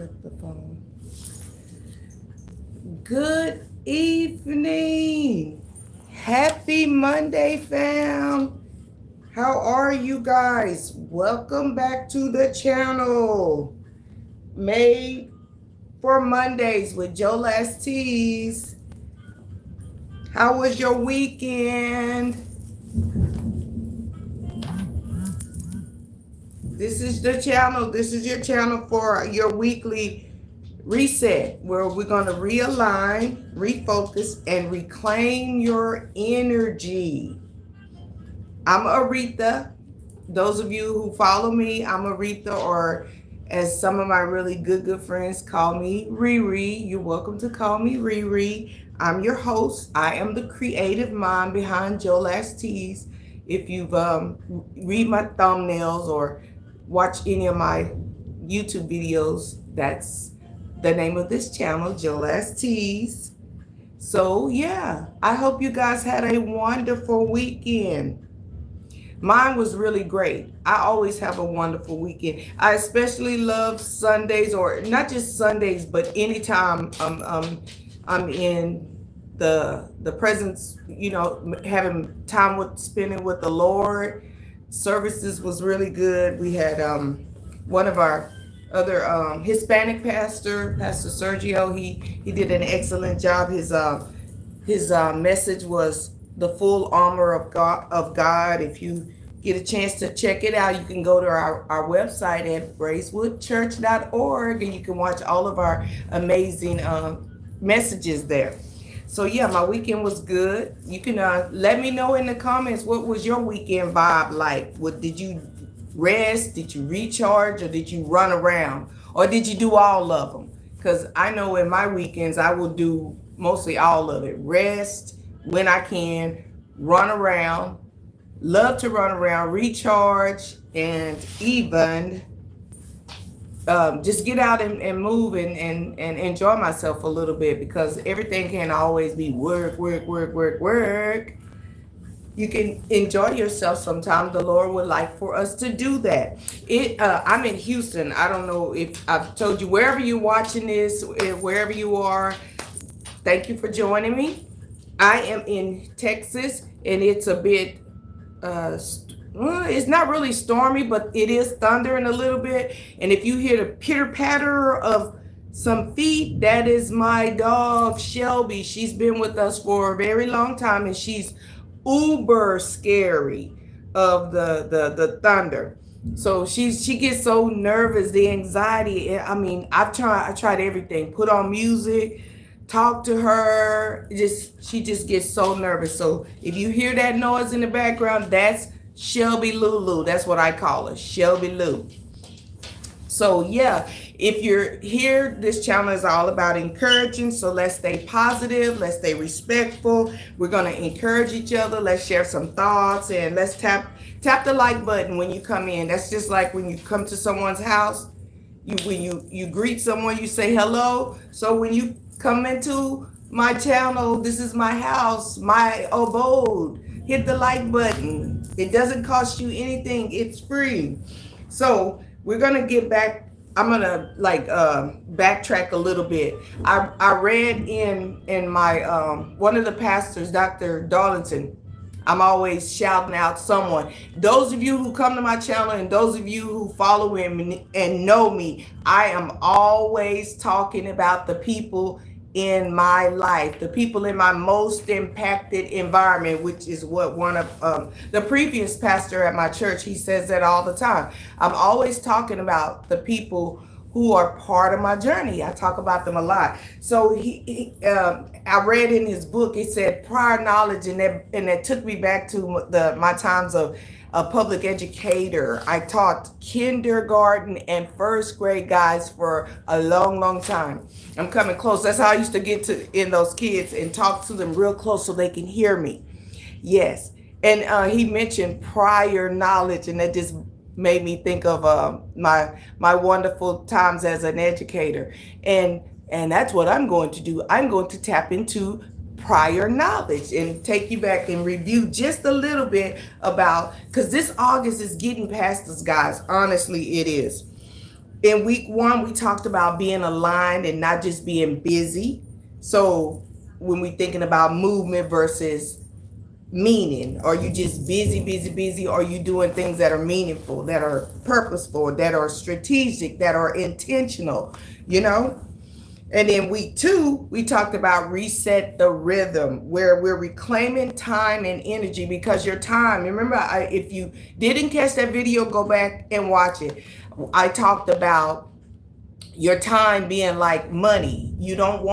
with the phone. Good evening. Happy Monday, fam. How are you guys? Welcome back to the channel. Made for Mondays with JOLAS Tees. How was your weekend? This is the channel. This is your channel for your weekly reset, where we're going to realign, refocus, and reclaim your energy. I'm Aretha. Those of you who follow me, I'm Aretha, or as some of my really good friends call me, Riri. You're welcome to call me Riri. I'm your host. I am the creative mind behind JOLAS Tees. If you've read my thumbnails or watch any of my YouTube videos, that's the name of this channel, JOLAS Tees. So yeah, I hope you guys had a wonderful weekend. Mine was really great. I always have a wonderful weekend. I especially love Sundays, or not just Sundays, but anytime I'm in the presence, having time with spending with the Lord. Services was really good. We had one of our other Hispanic Pastor Sergio. He did an excellent job. His message was the full armor of God. If you get a chance to check it out, you can go to our website at bracewoodchurch.org, and you can watch all of our amazing messages there. So yeah, my weekend was good. You can let me know in the comments, what was your weekend vibe like? Did you rest? Did you recharge? Or did you run around? Or did you do all of them? Because I know in my weekends, I will do mostly all of it. Rest when I can, run around, love to run around, recharge, and even just get out and move and enjoy myself a little bit, because everything can't always be work. You can enjoy yourself sometimes. The Lord would like for us to do that. I'm in Houston. I don't know if I've told you, wherever you're watching this, wherever you are, thank you for joining me. I am in Texas, and it's a bit, it's not really stormy, but it is thundering a little bit. And if you hear the pitter-patter of some feet, that is my dog, Shelby. She's been with us for a very long time, and she's uber scary of the thunder. So she gets so nervous, the anxiety. I mean, I tried everything, put on music, talk to her. She just gets so nervous. So if you hear that noise in the background, that's Shelby Lulu. That's what I call her, Shelby Lou. So yeah, if you're here, this channel is all about encouraging. So let's stay positive. Let's stay respectful. We're going to encourage each other. Let's share some thoughts, and let's tap the like button when you come in. That's just like when you come to someone's house. When you greet someone, you say hello. So when you come into my channel, this is my house, my abode, hit the like button. It doesn't cost you anything. It's free. So we're going to get back. I'm going to backtrack a little bit. I read in my, one of the pastors, Dr. Darlington. I'm always shouting out someone. Those of you who come to my channel, and those of you who follow him and know me, I am always talking about the people in my life, the people in my most impacted environment, which is what one of the previous pastor at my church, he says that all the time. I'm always talking about the people who are part of my journey. I talk about them a lot. So I read in his book, it said prior knowledge, and that took me back to my times of a public educator. I taught kindergarten and first grade guys for a long time. I'm coming close. That's how I used to get in those kids and talk to them real close so they can hear me. Yes. And he mentioned prior knowledge, and that just made me think of my wonderful times as an educator. And that's what I'm going to do. I'm going to tap into prior knowledge and take you back and review just a little bit about, because this August is getting past us, guys. Honestly, it is. In week 1, we talked about being aligned and not just being busy. So when we're thinking about movement versus meaning, are you just busy, busy, busy? Or are you doing things that are meaningful, that are purposeful, that are strategic, that are intentional, you know? And then week 2, we talked about reset the rhythm, where we're reclaiming time and energy, because your time, remember, if you didn't catch that video, go back and watch it. I talked about your time being like money. You don't,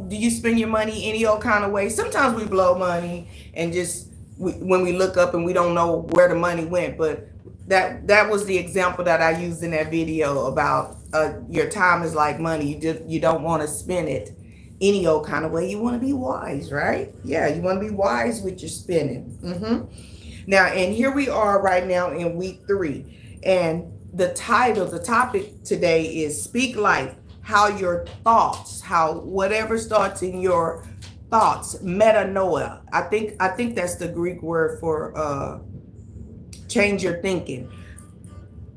do you spend your money any old kind of way? Sometimes we blow money and just, when we look up and we don't know where the money went. But that was the example that I used in that video about your time is like money. You don't want to spend it any old kind of way. You want to be wise, right? Yeah, you want to be wise with your spending. Now, and here we are right now in week 3, and the topic today is Speak Life. How your thoughts, how whatever starts in your thoughts, metanoia. I think that's the Greek word for change your thinking.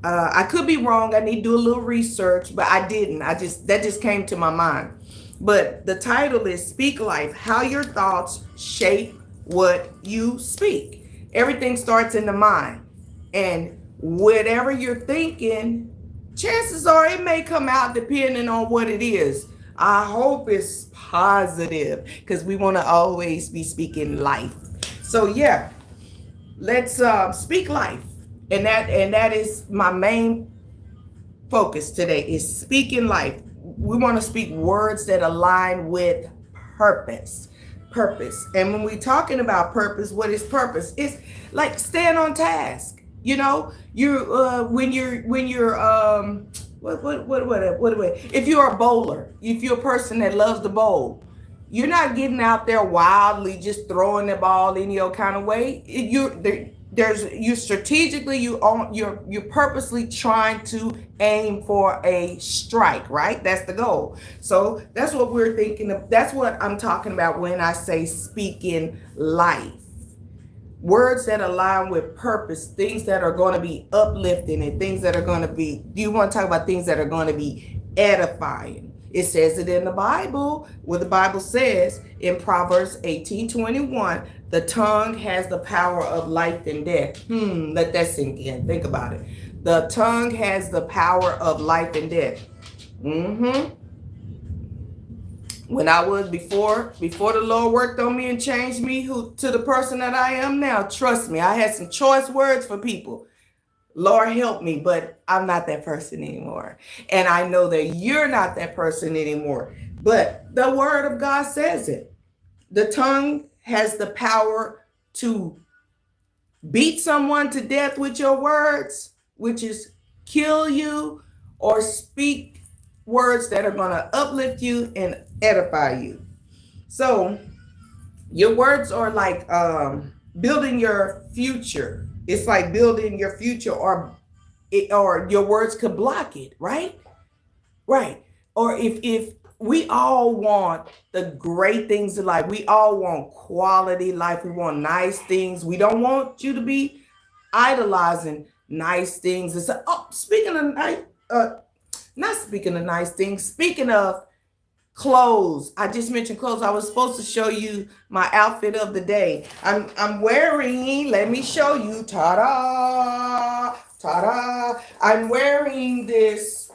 I could be wrong. I need to do a little research, but I didn't. That just came to my mind. But the title is Speak Life, how your thoughts shape what you speak. Everything starts in the mind. And whatever you're thinking, chances are it may come out depending on what it is. I hope it's positive, because we want to always be speaking life. So yeah, let's speak life. And that is my main focus today, is speaking life. We want to speak words that align with purpose. And when we're talking about purpose, what is purpose? It's like stand on task. You know, when you're if you're a bowler, if you're a person that loves to bowl, you're not getting out there wildly just throwing the ball any old kind of way. You're strategically, you're purposely trying to aim for a strike, right? That's the goal. So that's what we're thinking of. That's what I'm talking about when I say speaking life. Words that align with purpose, things that are going to be uplifting, and things that are going to be, you want to talk about things that are going to be edifying. It says it in the Bible, where the Bible says in Proverbs 18:21, the tongue has the power of life and death. Let that sink in. Think about it. The tongue has the power of life and death. When I was before the Lord worked on me and changed me to the person that I am now, trust me, I had some choice words for people. Lord help me, but I'm not that person anymore. And I know that you're not that person anymore. But the word of God says it. The tongue has the power to beat someone to death with your words, which is kill you, or speak words that are going to uplift you and edify you. So your words are like building your future. It's like building your future, or your words could block it, right? Or if we all want the great things in life, we all want quality life, we want nice things. We don't want you to be idolizing nice things. And so, speaking of nice, not speaking of nice things, speaking of clothes. I just mentioned clothes. I was supposed to show you my outfit of the day. I'm wearing, let me show you, ta-da, ta-da. I'm wearing this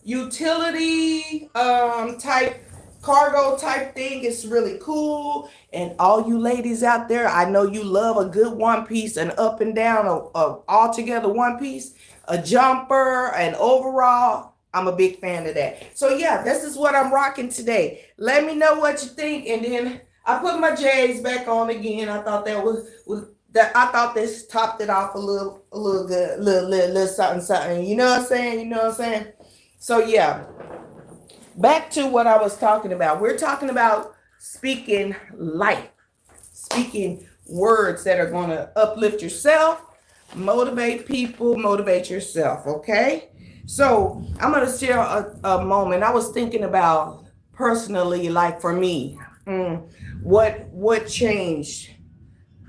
utility type, cargo type thing. It's really cool. And all you ladies out there, I know you love a good one piece, an up and down, all together one piece, a jumper, an overall. I'm a big fan of that. So yeah, this is what I'm rocking today. Let me know what you think. And then I put my J's back on again. I thought that was that. I thought this topped it off a little good, little something. You know what I'm saying? So yeah, back to what I was talking about. We're talking about speaking life, speaking words that are going to uplift yourself, motivate people, motivate yourself. Okay. So I'm going to share a moment. I was thinking about personally, like for me, what changed,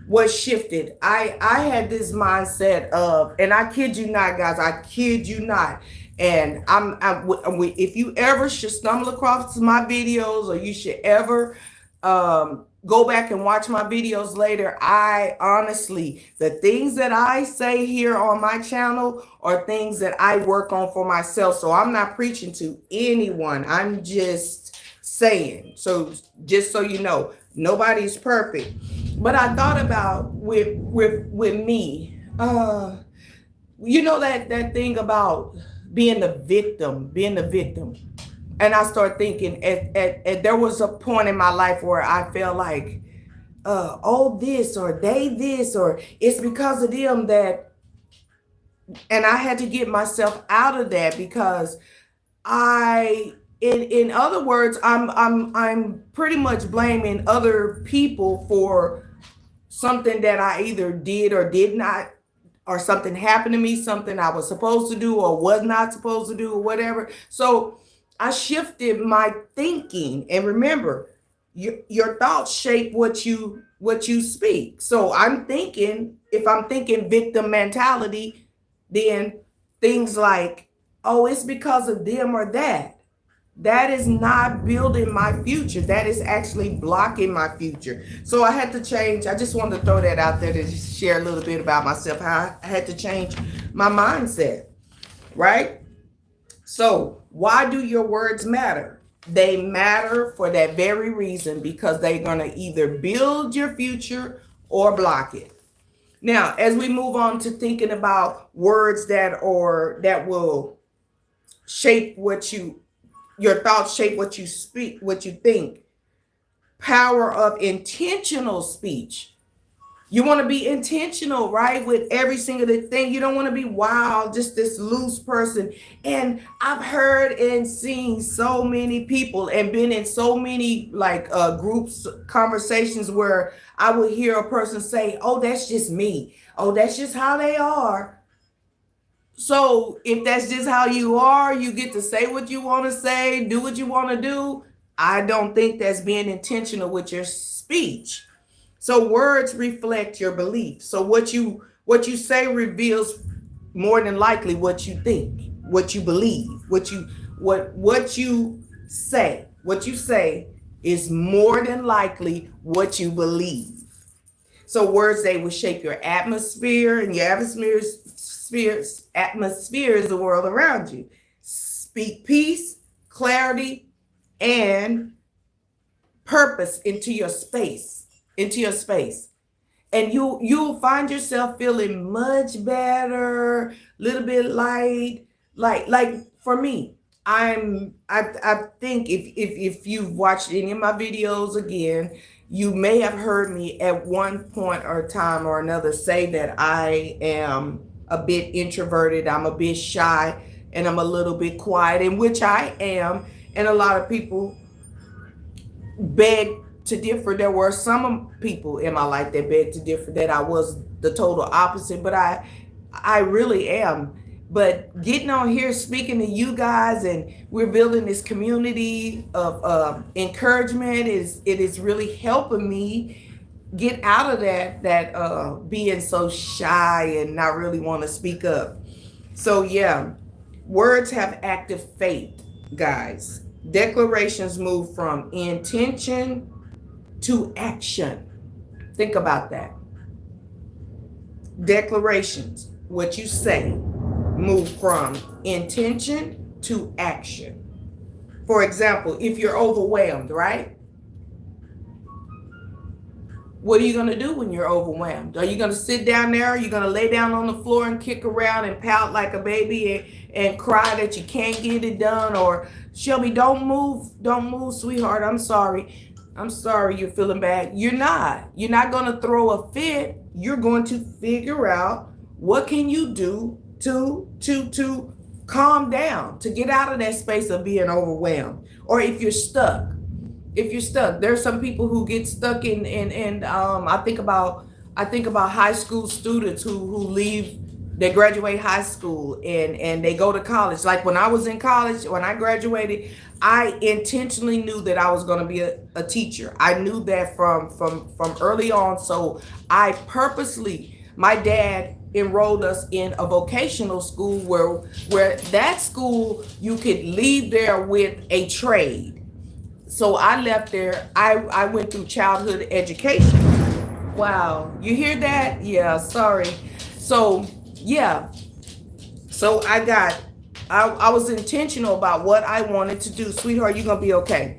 what shifted. I had this mindset of, and I kid you not, guys, I kid you not. And if you ever should stumble across my videos, or you should ever go back and watch my videos later, I honestly, the things that I say here on my channel are things that I work on for myself. So I'm not preaching to anyone. I'm just saying. So just so you know, nobody's perfect. But I thought about with me, you know, that thing about being the victim. And I started thinking, there was a point in my life where I felt like, oh, this, or they this, or it's because of them that, and I had to get myself out of that, because in other words, I'm pretty much blaming other people for something that I either did or did not, or something happened to me, something I was supposed to do or was not supposed to do, or whatever. So I shifted my thinking. And remember, your thoughts shape what you speak. So I'm thinking, if I'm thinking victim mentality, then things like, oh, it's because of them or that. That is not building my future. That is actually blocking my future. So I had to change. I just wanted to throw that out there to share a little bit about myself, how I had to change my mindset, right? So why do your words matter? They matter for that very reason, because they're going to either build your future or block it. Now, as we move on to thinking about words that will shape your thoughts shape what you speak, what you think. Power of intentional speech. You want to be intentional, right? With every single thing. You don't want to be wild, just this loose person. And I've heard and seen so many people and been in so many groups, conversations where I would hear a person say, oh, that's just me. Oh, that's just how they are. So if that's just how you are, you get to say what you want to say, do what you want to do. I don't think that's being intentional with your speech. So words reflect your beliefs. So what you say reveals more than likely what you think, what you believe, what you say. What you say is more than likely what you believe. So words, they will shape your atmosphere, and your atmosphere is the world around you. Speak peace, clarity, and purpose into your space. And you'll find yourself feeling much better, little bit light. Like for me, I think if you've watched any of my videos again, you may have heard me at one point or time or another say that I am a bit introverted, I'm a bit shy, and I'm a little bit quiet, in which I am. And a lot of people beg to differ. There were some people in my life that begged to differ, that I was the total opposite, but I really am. But getting on here, speaking to you guys, and we're building this community of encouragement, it is really helping me get out of that being so shy and not really want to speak up. So yeah, words have active faith, guys. Declarations move from intention to action. Think about that. Declarations, what you say, move from intention to action. For example, if you're overwhelmed, right? What are you going to do when you're overwhelmed? Are you going to sit down there? Are you going to lay down on the floor and kick around and pout like a baby and cry that you can't get it done? Or, Shelby, don't move, sweetheart. I'm sorry you're feeling bad. You're not going to throw a fit. You're going to figure out what can you do to calm down, to get out of that space of being overwhelmed. Or if you're stuck, there's some people who get stuck in I think about high school students who leave, they graduate high school and they go to college. Like when I was in college, when I graduated, I intentionally knew that I was going to be a teacher. I knew that from early on. So I purposely, my dad enrolled us in a vocational school where that school you could leave there with a trade. So I left there. I went through childhood education. Wow, you hear that? Yeah, sorry. So yeah, so I was intentional about what I wanted to do. Sweetheart, you're gonna be okay.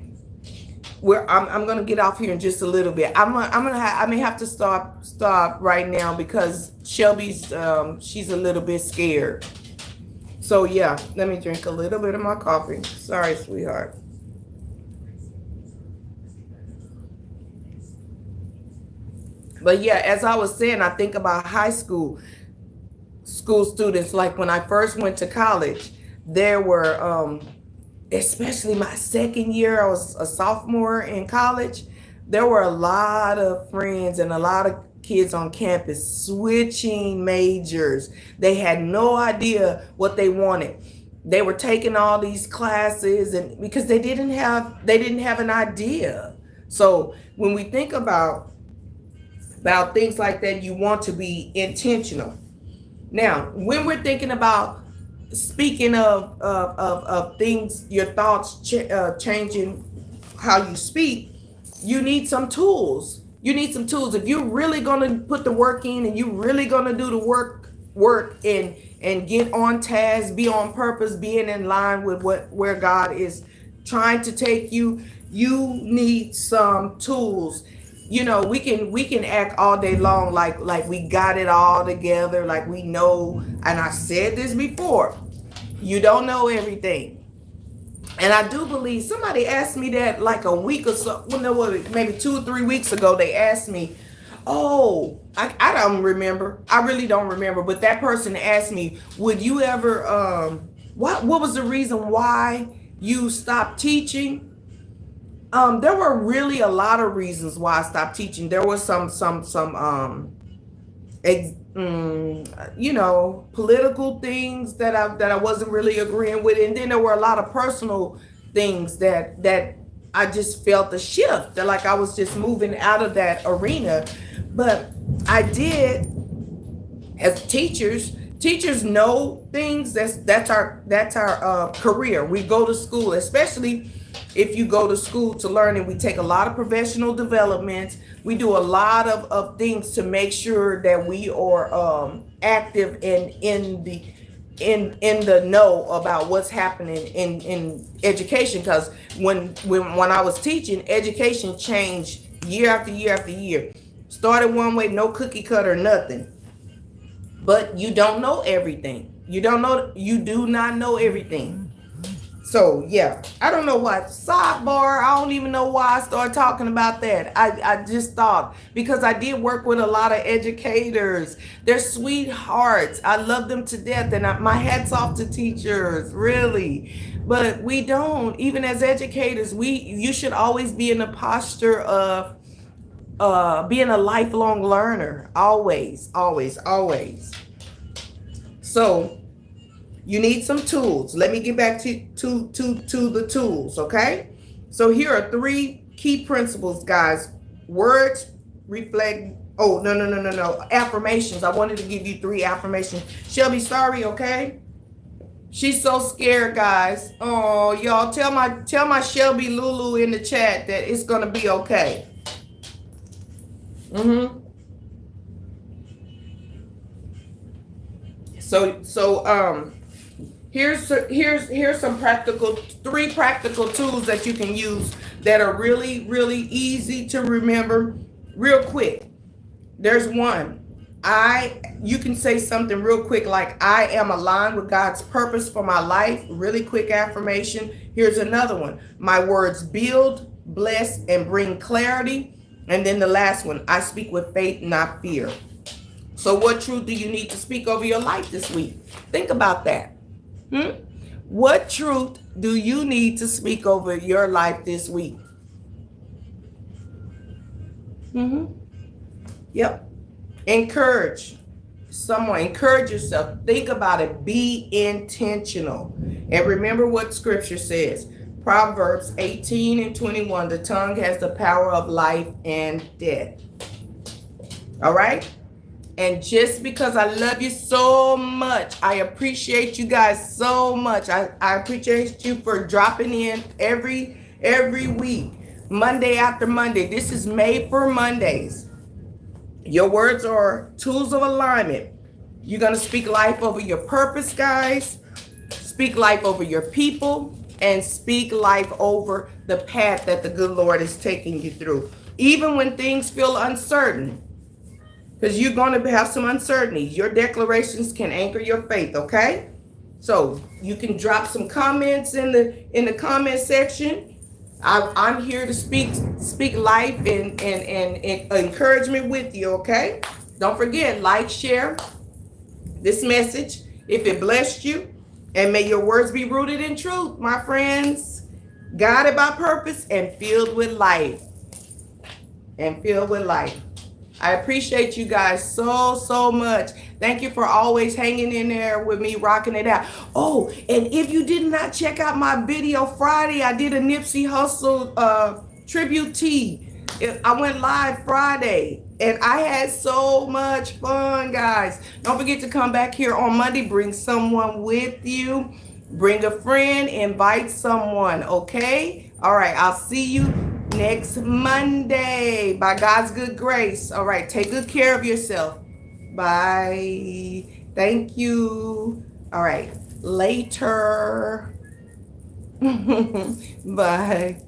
I'm gonna get off here in just a little bit. I may have to stop right now because Shelby's she's a little bit scared. So yeah, let me drink a little bit of my coffee. Sorry, sweetheart. But yeah, as I was saying, I think about high school students. Like when I first went to college, there were especially my second year, I was a sophomore in college. There were a lot of friends and a lot of kids on campus switching majors. They had no idea what they wanted. They were taking all these classes and because they didn't have an idea. So when we think about things like that, you want to be intentional. Now, when we're thinking about speaking of things, your thoughts changing how you speak, you need some tools. You need some tools. If you're really gonna put the work in and you're really gonna do the work and get on task, be on purpose, being in line with where God is trying to take you, you need some tools. You know, we can act all day long like we got it all together, like we know. And I said this before, you don't know everything. And I do believe somebody asked me that like a week or so, well, no, maybe 2 or 3 weeks ago. They asked me, oh, I don't remember. I really don't remember. But that person asked me, would you ever, what was the reason why you stopped teaching? There were really a lot of reasons why I stopped teaching. There was some political things that I wasn't really agreeing with, and then there were a lot of personal things that I just felt the shift. That like I was just moving out of that arena. But I did, as teachers know things. That's our career. We go to school, especially if you go to school to learn, and we take a lot of professional development. We do a lot of things to make sure that we are active and in the know about what's happening in education. Because when I was teaching, education changed year after year after year. Started one way, no cookie cutter, nothing. But you don't know everything. You do not know everything. So yeah, I don't know what sidebar. I don't even know why I started talking about that. I just thought, because I did work with a lot of educators. They're sweethearts. I love them to death, and my hat's off to teachers, really. But we don't, even as educators, you should always be in a posture of being a lifelong learner. Always, always, always. So you need some tools. Let me get back to the tools, okay? So here are 3 key principles, guys. Words reflect. Oh, no. Affirmations. I wanted to give you 3 affirmations. Shelby, sorry, okay? She's so scared, guys. Oh, y'all, tell my Shelby Lulu in the chat that it's gonna be okay. So here's some 3 practical tools that you can use that are really, really easy to remember real quick. There's one. You can say something real quick like, I am aligned with God's purpose for my life. Really quick affirmation. Here's another one. My words build, bless, and bring clarity. And then the last one, I speak with faith, not fear. So what truth do you need to speak over your life this week? Think about that. What truth do you need to speak over your life this week? Yep. Encourage someone. Encourage yourself. Think about it. Be intentional. And remember what scripture says. Proverbs 18:21. The tongue has the power of life and death. All right? And just because I love you so much, I appreciate you guys so much. I appreciate you for dropping in every week, Monday after Monday. This is made for Mondays. Your words are tools of alignment. You're going to speak life over your purpose, guys. Speak life over your people. And speak life over the path that the good Lord is taking you through. Even when things feel uncertain. Because you're going to have some uncertainties. Your declarations can anchor your faith, okay? So you can drop some comments in the comment section. I'm here to speak life and encouragement with you, okay? Don't forget, like, share this message if it blessed you. And may your words be rooted in truth, my friends. Guided by purpose and filled with life. I appreciate you guys so much. Thank you for always hanging in there with me, rocking it out. Oh, and if you did not check out my video Friday, I did a Nipsey Hussle tribute tee. I went live Friday, and I had so much fun, guys. Don't forget to come back here on Monday. Bring someone with you. Bring a friend. Invite someone, okay? All right, I'll see you next Monday, by God's good grace. All right, take good care of yourself. Bye. Thank you. All right, later. Bye.